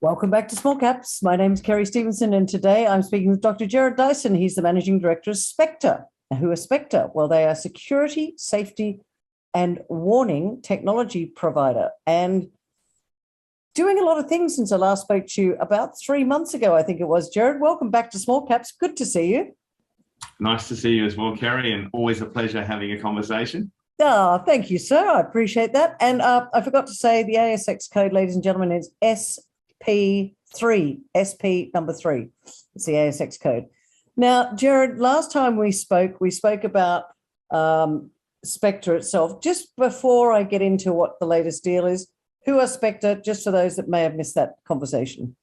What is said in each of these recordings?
Welcome back to Small Caps. My name is Kerry Stevenson, and today I'm speaking with Dr. Gerard Dyson. He's the Managing Director of Spectur. Now, who are Spectur? Well, they are security, safety, and warning technology provider, and doing a lot of things since I last spoke to you about 3 months ago, I think it was. Gerard, welcome back to Small Caps. Good to see you. Nice to see you as well, Kerry, and always a pleasure having a conversation. Oh, thank you, sir. I appreciate that. And I forgot to say the ASX code, ladies and gentlemen, is SP3, SP number 3. It's the ASX code. Now, Gerard, last time we spoke about Spectur itself. Just before I get into what the latest deal is, who are Spectur, just for those that may have missed that conversation?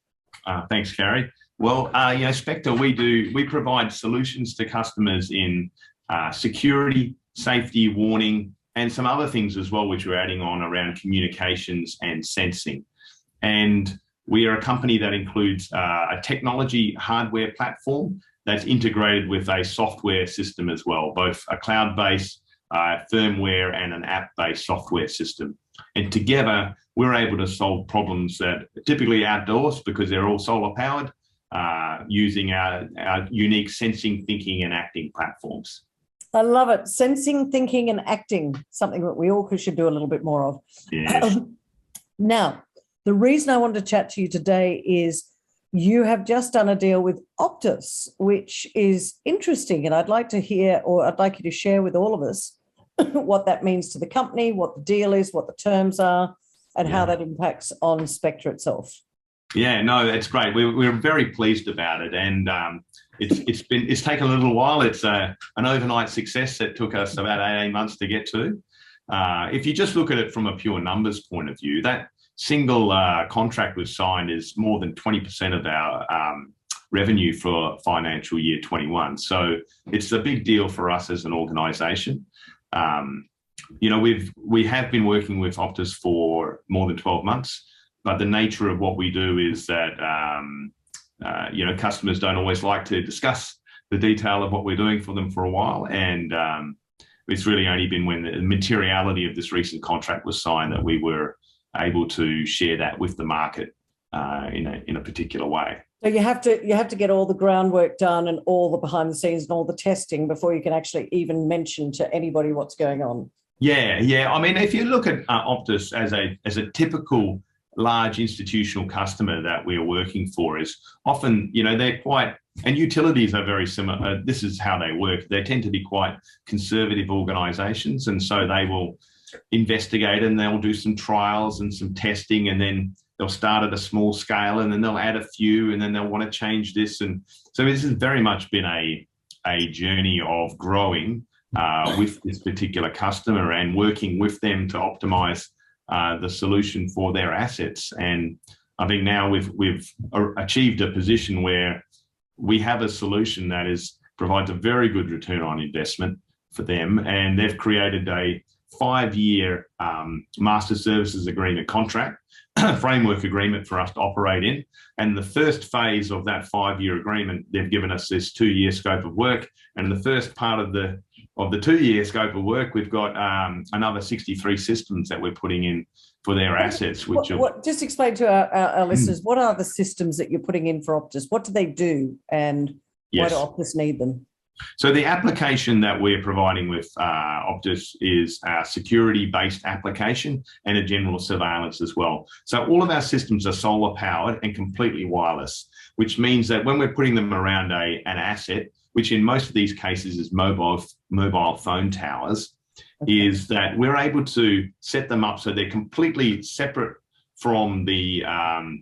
Thanks, Kerry. Well, Spectur, we provide solutions to customers in security, safety, warning, and some other things as well, which we're adding on around communications and sensing. And we are a company that includes a technology hardware platform that's integrated with a software system as well, both a cloud-based firmware and an app-based software system. And together, we're able to solve problems that are typically outdoors because they're all solar powered, using our unique sensing, thinking, and acting platforms. I love it. Sensing, thinking, and acting, something that we all should do a little bit more of. Yes. Now, the reason I wanted to chat to you today is you have just done a deal with Optus, which is interesting. And I'd like to hear, or I'd like you to share with all of us what that means to the company, what the deal is, what the terms are, and how that impacts on Spectur itself. Yeah, no, that's great. We're very pleased about it, and it's taken a little while. It's an overnight success that took us about 18 months to get to. If you just look at it from a pure numbers point of view, that single contract was signed is more than 20% of our revenue for financial year 21. So it's a big deal for us as an organisation. We have been working with Optus for more than 12 months, but the nature of what we do is that, customers don't always like to discuss the detail of what we're doing for them for a while. And it's really only been when the materiality of this recent contract was signed that we were able to share that with the market in a particular way. So you have to get all the groundwork done and all the behind the scenes and all the testing before you can actually even mention to anybody what's going on. Yeah. I mean, if you look at Optus as a typical large institutional customer that we are working for, is often, they're quite, and utilities are very similar. This is how they work. They tend to be quite conservative organisations, and so they will investigate and they'll do some trials and some testing, and then they'll start at a small scale, and then they'll add a few, and then they'll want to change this. And so this has very much been a journey of growing with this particular customer and working with them to optimize the solution for their assets. And I think now we've achieved a position where we have a solution that provides a very good return on investment for them, and they've created a 5-year master services agreement contract, framework agreement for us to operate in. And the first phase of that 5-year agreement, they've given us this 2-year scope of work. And the first part of the 2-year scope of work, we've got another 63 systems that we're putting in for their assets. Just explain to our listeners, what are the systems that you're putting in for Optus? What do they do, and why do Optus need them? So the application that we're providing with Optus is a security-based application and a general surveillance as well. So all of our systems are solar powered and completely wireless, which means that when we're putting them around an asset, which in most of these cases is mobile phone towers, is that we're able to set them up so they're completely separate from the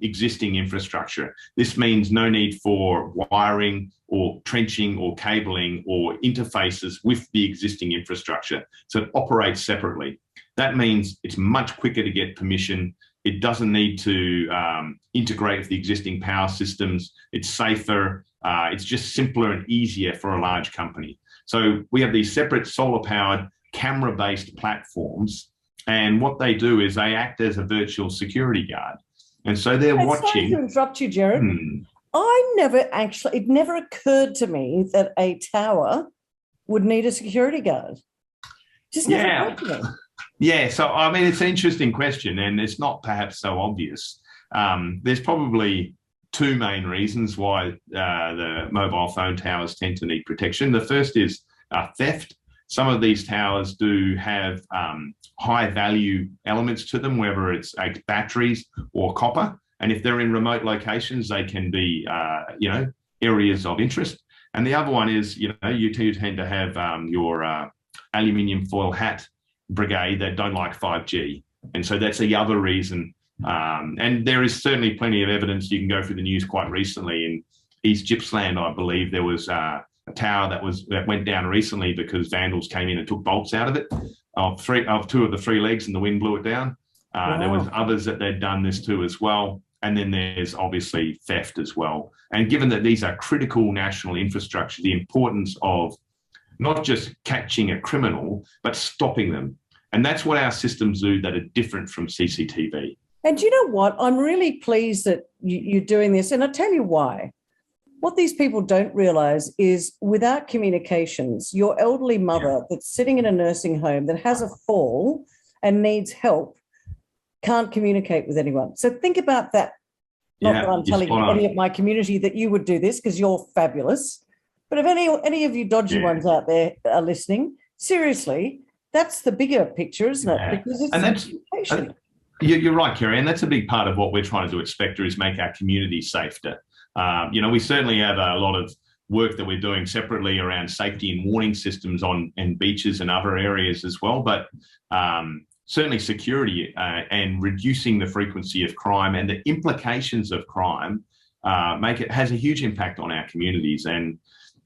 existing infrastructure. This means no need for wiring or trenching or cabling or interfaces with the existing infrastructure. So it operates separately. That means it's much quicker to get permission. It doesn't need to integrate with the existing power systems. It's safer. It's just simpler and easier for a large company. So we have these separate solar-powered, camera-based platforms, and what they do is they act as a virtual security guard. And so they're watching. Sorry to interrupt you, Gerard. It never occurred to me that a tower would need a security guard. Just never occurred to me. Yeah, so I mean, it's an interesting question, and it's not perhaps so obvious. there's probably two main reasons why the mobile phone towers tend to need protection. The first is theft. Some of these towers do have high value elements to them, whether it's batteries or copper. And if they're in remote locations, they can be, areas of interest. And the other one is, you tend to have your aluminium foil hat brigade that don't like 5G. And so that's the other reason. And there is certainly plenty of evidence. You can go through the news quite recently in East Gippsland, I believe there was a tower that went down recently because vandals came in and took bolts out of it, of two of the three legs, and the wind blew it down. Wow. There was others that they'd done this to as well. And then there's obviously theft as well. And given that these are critical national infrastructure, the importance of not just catching a criminal, but stopping them. And that's what our systems do that are different from CCTV. And you know what? I'm really pleased that you're doing this. And I'll tell you why. What these people don't realise is without communications, your elderly mother that's sitting in a nursing home that has a fall and needs help can't communicate with anyone. So think about that. Not that I'm telling any of my community that you would do this because you're fabulous. But if any of you dodgy ones out there are listening, seriously, that's the bigger picture, isn't it? Because it's communication. You're right, Kerry, and that's a big part of what we're trying to do at Spectur is make our community safer. We certainly have a lot of work that we're doing separately around safety and warning systems on beaches and other areas as well, but certainly security and reducing the frequency of crime and the implications of crime has a huge impact on our communities. And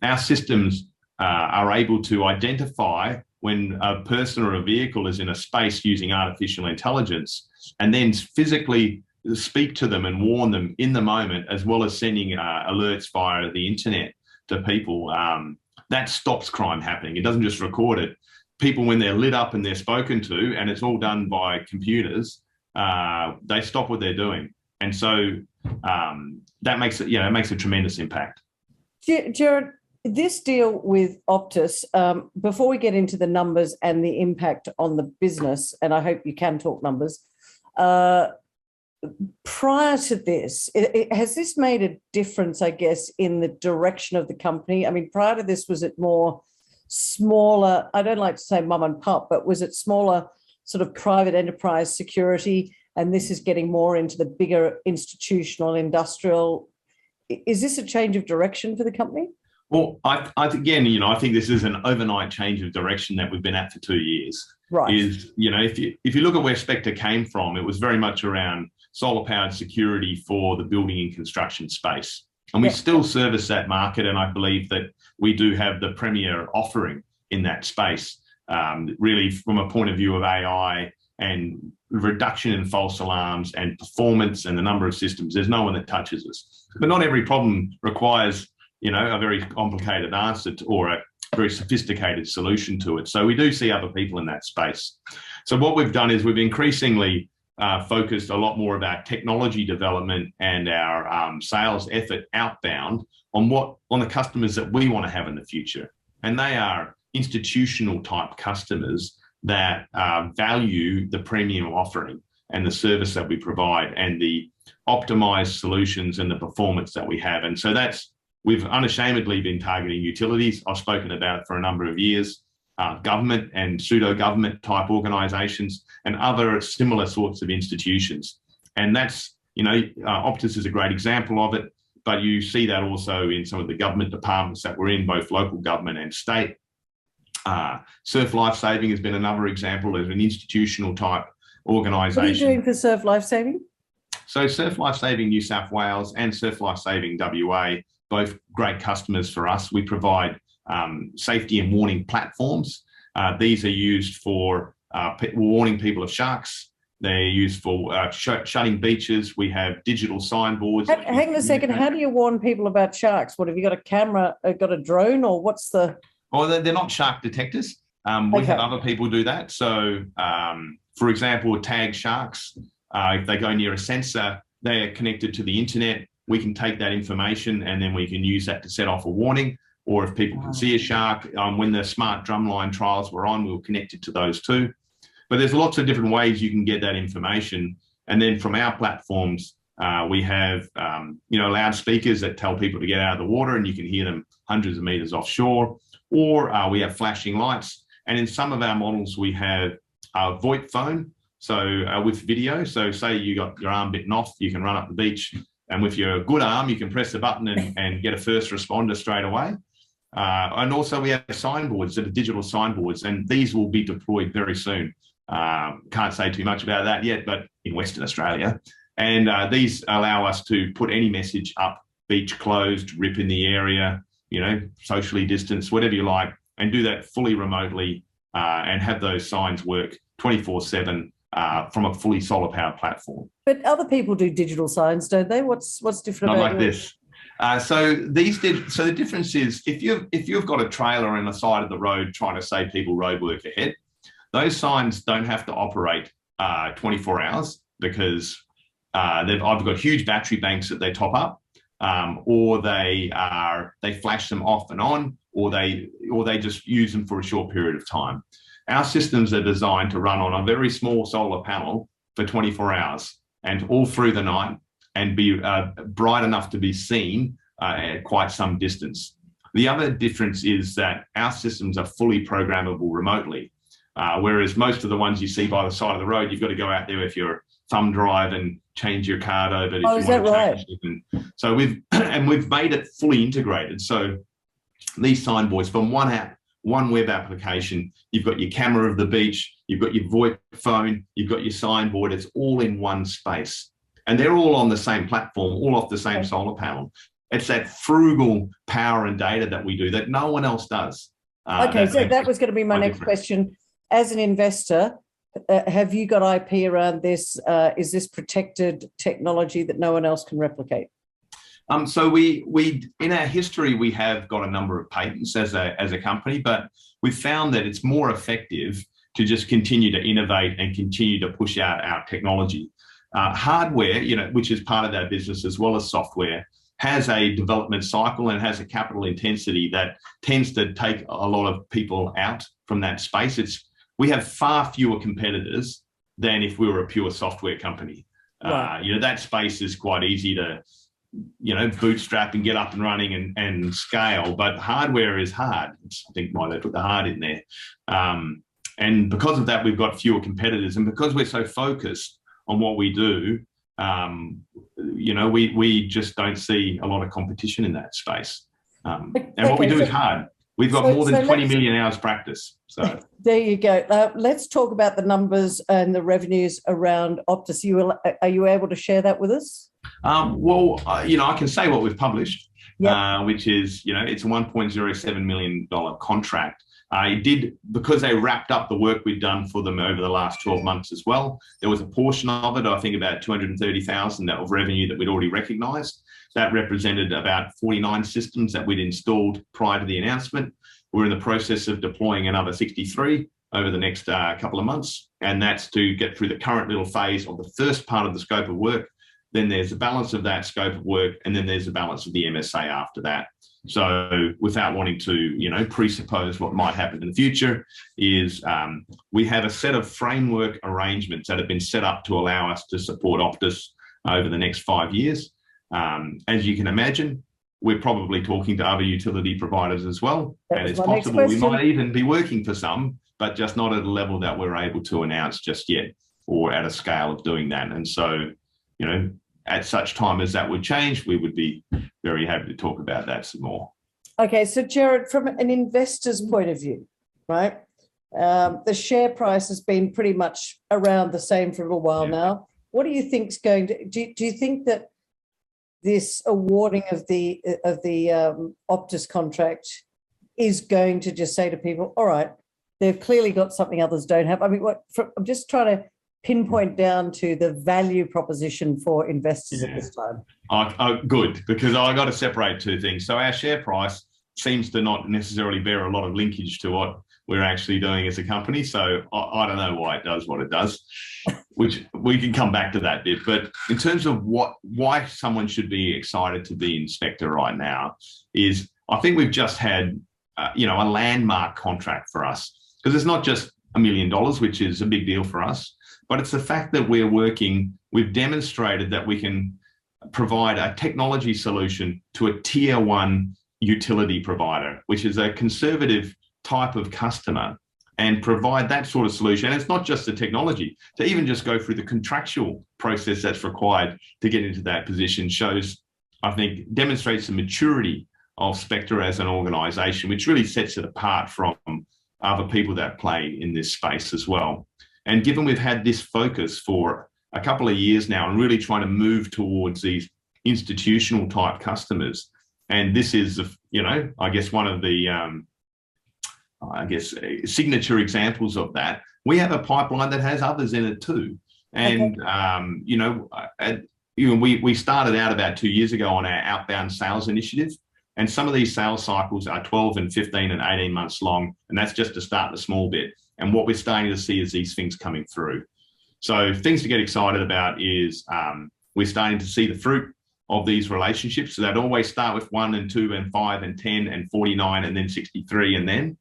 our systems are able to identify when a person or a vehicle is in a space using artificial intelligence and then physically speak to them and warn them in the moment, as well as sending alerts via the internet to people. That stops crime happening. It doesn't just record it. People, when they're lit up and they're spoken to, and it's all done by computers, they stop what they're doing. And so that makes it makes a tremendous impact. Gerard, this deal with Optus, before we get into the numbers and the impact on the business, and I hope you can talk numbers, prior to this, has this made a difference, I guess, in the direction of the company? I mean, prior to this, was it more smaller, I don't like to say mum and pop, but was it smaller sort of private enterprise security, and this is getting more into the bigger institutional, industrial? Is this a change of direction for the company? Well, I think this is an overnight change of direction that we've been at for 2 years. Right. If you look at where Spectur came from, it was very much around solar-powered security for the building and construction space. And we still service that market, and I believe that we do have the premier offering in that space, really from a point of view of AI and reduction in false alarms and performance and the number of systems. There's no one that touches us. But not every problem requires a very complicated answer or a very sophisticated solution to it. So we do see other people in that space. So what we've done is we've increasingly focused a lot more of our technology development and our sales effort outbound on the customers that we want to have in the future. And they are institutional type customers that value the premium offering and the service that we provide and the optimized solutions and the performance that we have. And so we've unashamedly been targeting utilities. I've spoken about it for a number of years, government and pseudo-government type organisations and other similar sorts of institutions. And that's, Optus is a great example of it, but you see that also in some of the government departments that we're in, both local government and state. Surf Life Saving has been another example of an institutional type organisation. What are you doing for Surf Life Saving? So Surf Life Saving New South Wales and Surf Life Saving WA, both great customers for us. We provide safety and warning platforms. These are used for warning people of sharks. They're used for shutting beaches. We have digital signboards. Hang on a second. How do you warn people about sharks? What, have you got a camera, got a drone, or what's the... Oh, they're not shark detectors. We have other people do that. So, for example, tag sharks. If they go near a sensor, they're connected to the internet. We can take that information and then we can use that to set off a warning. Or if people can see a shark, when the smart drumline trials were on, we were connected to those too. But there's lots of different ways you can get that information. And then from our platforms, We have, loudspeakers that tell people to get out of the water, and you can hear them hundreds of meters offshore. Or we have flashing lights. And in some of our models, we have a VoIP phone, so with video. So say you got your arm bitten off, you can run up the beach, and with your good arm, you can press the button and get a first responder straight away. And also we have signboards that are digital signboards, and these will be deployed very soon. Can't say too much about that yet, but in Western Australia. And these allow us to put any message up, beach closed, rip in the area, socially distanced, whatever you like, and do that fully remotely and have those signs work 24/7 from a fully solar powered platform. But other people do digital signs, don't they? What's different Not about like this. So the difference is if you've got a trailer on the side of the road trying to say people roadwork ahead, those signs don't have to operate 24 hours because they've either got huge battery banks that they top up, or they flash them off and on, or they just use them for a short period of time. Our systems are designed to run on a very small solar panel for 24 hours and all through the night, and be bright enough to be seen at quite some distance. The other difference is that our systems are fully programmable remotely, whereas most of the ones you see by the side of the road, you've got to go out there with your thumb drive and change your card over. Oh, is that right? So we've made it fully integrated. So these signboards from one app, one web application, you've got your camera of the beach, you've got your VoIP phone, you've got your signboard, it's all in one space. And they're all on the same platform, all off the same solar panel. It's that frugal power and data that we do that no one else does. Okay, so that was going to be my next question. As an investor, have you got IP around this? Is this protected technology that no one else can replicate? So we in our history, we have got a number of patents as a company, but we've found that it's more effective to just continue to innovate and continue to push out our technology. Hardware, which is part of our business as well as software, has a development cycle and has a capital intensity that tends to take a lot of people out from that space. We have far fewer competitors than if we were a pure software company. Right. That space is quite easy to, bootstrap and get up and running and scale, but hardware is hard. I think why they put the hard in there. And because of that, we've got fewer competitors. And because we're so focused on what we do, we just don't see a lot of competition in that space. And what we do is hard. We've got more than 20 million hours practice. So there you go. Let's talk about the numbers and the revenues around Optus. Are you able to share that with us? I can say what we've published, yep. Which is, it's a $1.07 million contract. It did, because they wrapped up the work we've done for them over the last 12 months as well. There was a portion of it, I think about 230,000 of revenue that we'd already recognised. That represented about 49 systems that we'd installed prior to the announcement. We're in the process of deploying another 63 over the next couple of months. And that's to get through the current little phase of the first part of the scope of work. Then there's a balance of that scope of work, and then there's a balance of the MSA after that. So without wanting to, presuppose what might happen in the future, is we have a set of framework arrangements that have been set up to allow us to support Optus over the next 5 years. As you can imagine, we're probably talking to other utility providers as well. And it's possible we might even be working for some, but just not at a level that we're able to announce just yet, or at a scale of doing that. And so, at such time as that would change, we would be very happy to talk about that some more. Okay, so Gerard, from an investor's point of view, right? The share price has been pretty much around the same for a little while now. What do you think's going to? Do you think that this awarding of the Optus contract is going to just say to people, all right, they've clearly got something others don't have? I mean, I'm just trying to pinpoint down to the value proposition for investors at this time. Good, because I got to separate two things. So our share price seems to not necessarily bear a lot of linkage to what we're actually doing as a company. So I don't know why it does what it does, which we can come back to that bit. But in terms of why someone should be excited to be in Spectur right now is I think we've just had, a landmark contract for us, because it's not just $1 million, which is a big deal for us, but it's the fact that we've demonstrated that we can provide a technology solution to a tier one utility provider, which is a conservative type of customer, and provide that sort of solution. And it's not just the technology, to even just go through the contractual process that's required to get into that position shows, I think, demonstrates the maturity of Spectur as an organisation, which really sets it apart from other people that play in this space as well. And given we've had this focus for a couple of years now and really trying to move towards these institutional type customers, and this is, you know, I guess one of the signature examples of that. We have a pipeline that has others in it too. And, we started out about 2 years ago on our outbound sales initiative. And some of these sales cycles are 12 and 15 and 18 months long. And that's just to start the small bit. And what we're starting to see is these things coming through. So things to get excited about is we're starting to see the fruit of these relationships. So they'd always start with 1 and 2 and 5 and 10 and 49 and then 63 and then.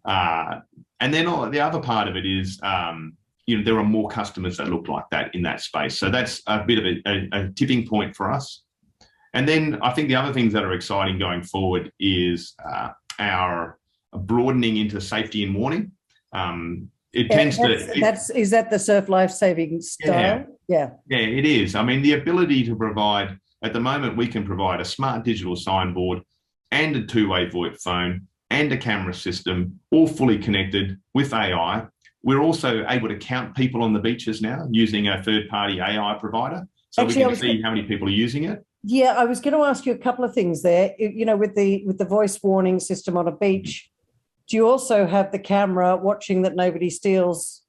And then the other part of it is, there are more customers that look like that in that space. So that's a bit of a tipping point for us. And then I think the other things that are exciting going forward is our broadening into safety and warning. Is that the surf life-saving style? Yeah, it is. I mean, the ability to provide, at the moment, we can provide a smart digital signboard and a two-way VoIP phone and a camera system, all fully connected with AI. We're also able to count people on the beaches now using a third-party AI provider. So we can see how many people are using it. Yeah, I was going to ask you a couple of things there. With the voice warning system on a beach, do you also have the camera watching that nobody steals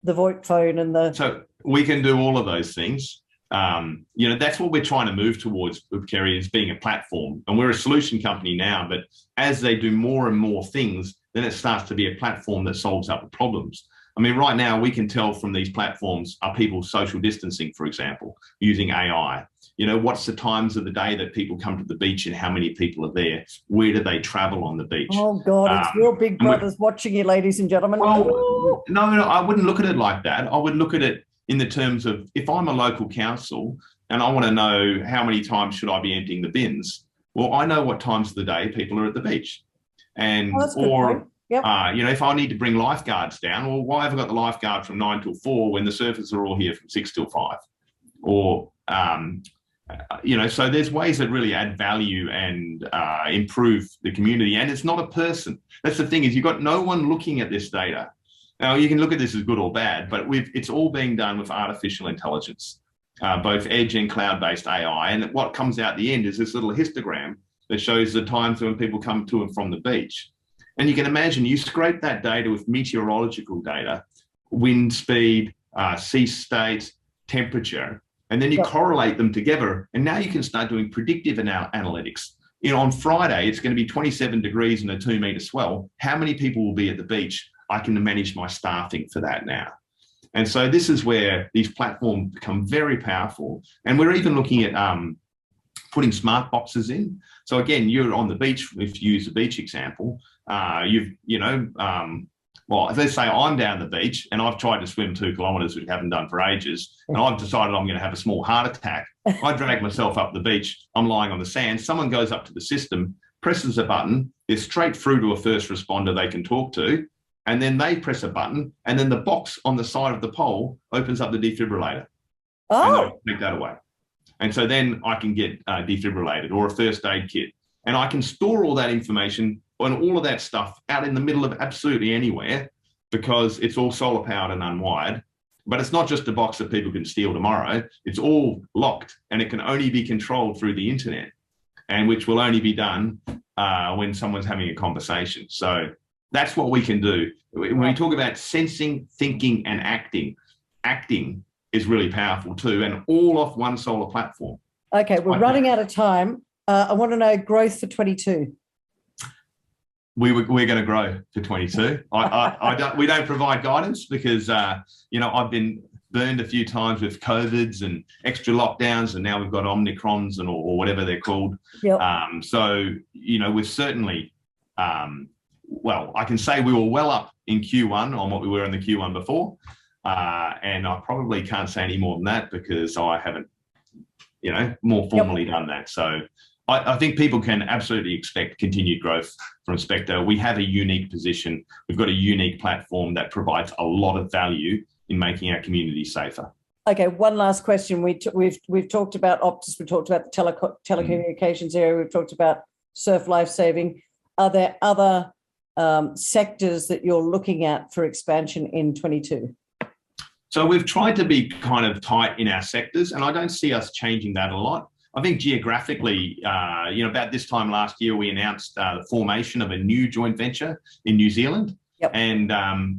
the VoIP phone and the... So we can do all of those things. That's what we're trying to move towards with Kerry, is being a platform. And we're a solution company now, but as they do more and more things, then it starts to be a platform that solves up the problems. I mean, right now we can tell from these platforms, are people social distancing, for example, using AI? What's the times of the day that people come to the beach and how many people are there? Where do they travel on the beach? Oh, God, it's your big brothers watching you, ladies and gentlemen. Well, no, I wouldn't look at it like that. I would look at it in the terms of, if I'm a local council and I want to know how many times should I be emptying the bins, well, I know what times of the day people are at the beach. And yep. If I need to bring lifeguards down, well, why have I got the lifeguard from 9 till 4 when the surfers are all here from 6 till 5? Or, so there's ways that really add value and improve the community. And it's not a person. That's the thing, is you've got no one looking at this data. Now, you can look at this as good or bad, but it's all being done with artificial intelligence, both edge and cloud-based AI. And what comes out the end is this little histogram that shows the times when people come to and from the beach. And you can imagine, you scrape that data with meteorological data, wind speed, sea state, temperature, and then you correlate them together. And now you can start doing predictive analytics. On Friday, it's going to be 27 degrees and a 2-meter swell. How many people will be at the beach? I can manage my staffing for that now. And so this is where these platforms become very powerful. And we're even looking at putting smart boxes in. So again, you're on the beach, if you use the beach example, let's say I'm down the beach and I've tried to swim 2 kilometres, which I haven't done for ages, and I've decided I'm going to have a small heart attack. I drag myself up the beach, I'm lying on the sand, someone goes up to the system, presses a button, they're straight through to a first responder they can talk to, and then they press a button, and then the box on the side of the pole opens up the defibrillator. Oh. And they take that away. And so then I can get defibrillated or a first aid kit. And I can store all that information and all of that stuff out in the middle of absolutely anywhere, because it's all solar powered and unwired. But it's not just a box that people can steal tomorrow. It's all locked, and it can only be controlled through the internet, and which will only be done when someone's having a conversation. So that's what we can do. When we talk about sensing, thinking, and acting is really powerful too, and all off one solar platform. Okay, we're running out of time. I want to know growth for 22. We're going to grow for 22. We don't provide guidance because I've been burned a few times with COVIDs and extra lockdowns, and now we've got Omicrons or whatever they're called. Yep. We're certainly, I can say we were well up in Q1 on what we were in the Q1 before. And I probably can't say any more than that because I haven't more formally done that. So I think people can absolutely expect continued growth from Spectur. We have a unique position. We've got a unique platform that provides a lot of value in making our community safer. Okay, one last question. We've talked about Optus. We talked about the telecommunications area. We've talked about surf lifesaving. Are there other sectors that you're looking at for expansion in 22? So we've tried to be kind of tight in our sectors, and I don't see us changing that a lot. I think geographically, about this time last year, we announced the formation of a new joint venture in New Zealand. Yep. And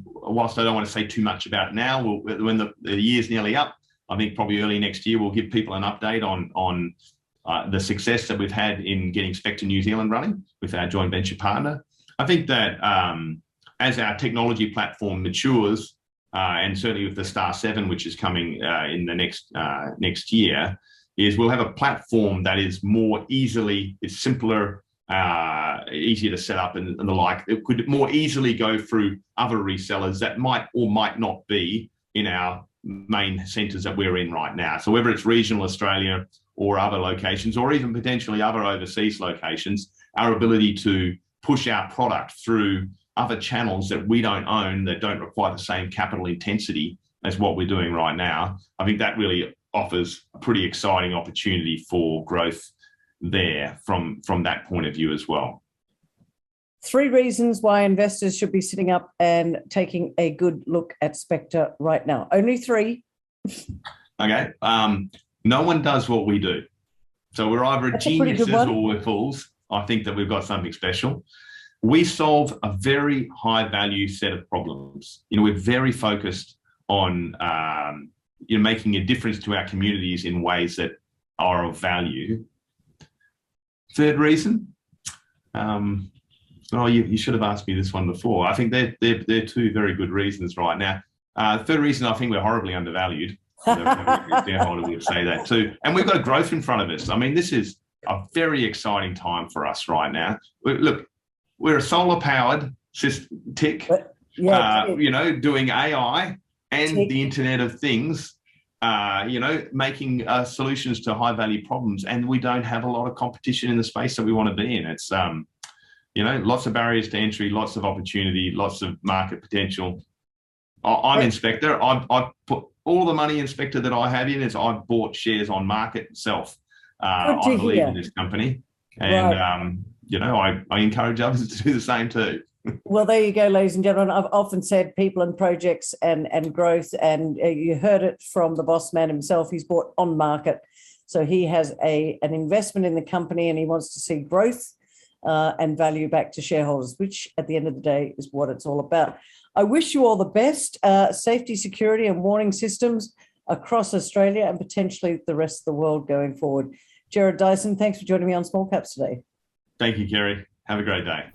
whilst I don't want to say too much about it now, when the year's nearly up, I think probably early next year, we'll give people an update on the success that we've had in getting Spectur New Zealand running with our joint venture partner. I think that as our technology platform matures, and certainly with the Star 7, which is coming in the next year, is we'll have a platform that is it's simpler, easier to set up and the like. It could more easily go through other resellers that might or might not be in our main centres that we're in right now. So whether it's regional Australia or other locations, or even potentially other overseas locations, our ability to push our product through other channels that we don't own, that don't require the same capital intensity as what we're doing right now, I think that really offers a pretty exciting opportunity for growth there from that point of view as well. 3 reasons why investors should be sitting up and taking a good look at Spectur right now. Only 3. Okay. No one does what we do. So we're either geniuses or we're fools. I think that we've got something special. We solve a very high value set of problems. We're very focused on making a difference to our communities in ways that are of value. 3rd reason, you should have asked me this one before. I think they're 2 very good reasons right now. 3rd reason, I think we're horribly undervalued. The shareholder would say that too. And we've got a growth in front of us. I mean, this is a very exciting time for us right now. Look, we're a solar-powered tech, doing AI and the Internet of Things, making solutions to high-value problems. And we don't have a lot of competition in the space that we want to be in. It's, lots of barriers to entry, lots of opportunity, lots of market potential. I'm in Spectur. I've put all the money in Spectur that I have in is I've bought shares on market itself. I believe in this company. And, I encourage others to do the same too. Well, there you go, ladies and gentlemen. I've often said people and projects and growth, and you heard it from the boss man himself. He's bought on market. So he has an investment in the company, and he wants to see growth and value back to shareholders, which at the end of the day is what it's all about. I wish you all the best. Safety, security and warning systems across Australia and potentially the rest of the world going forward. Gerard Dyson, thanks for joining me on Small Caps today. Thank you, Kerry. Have a great day.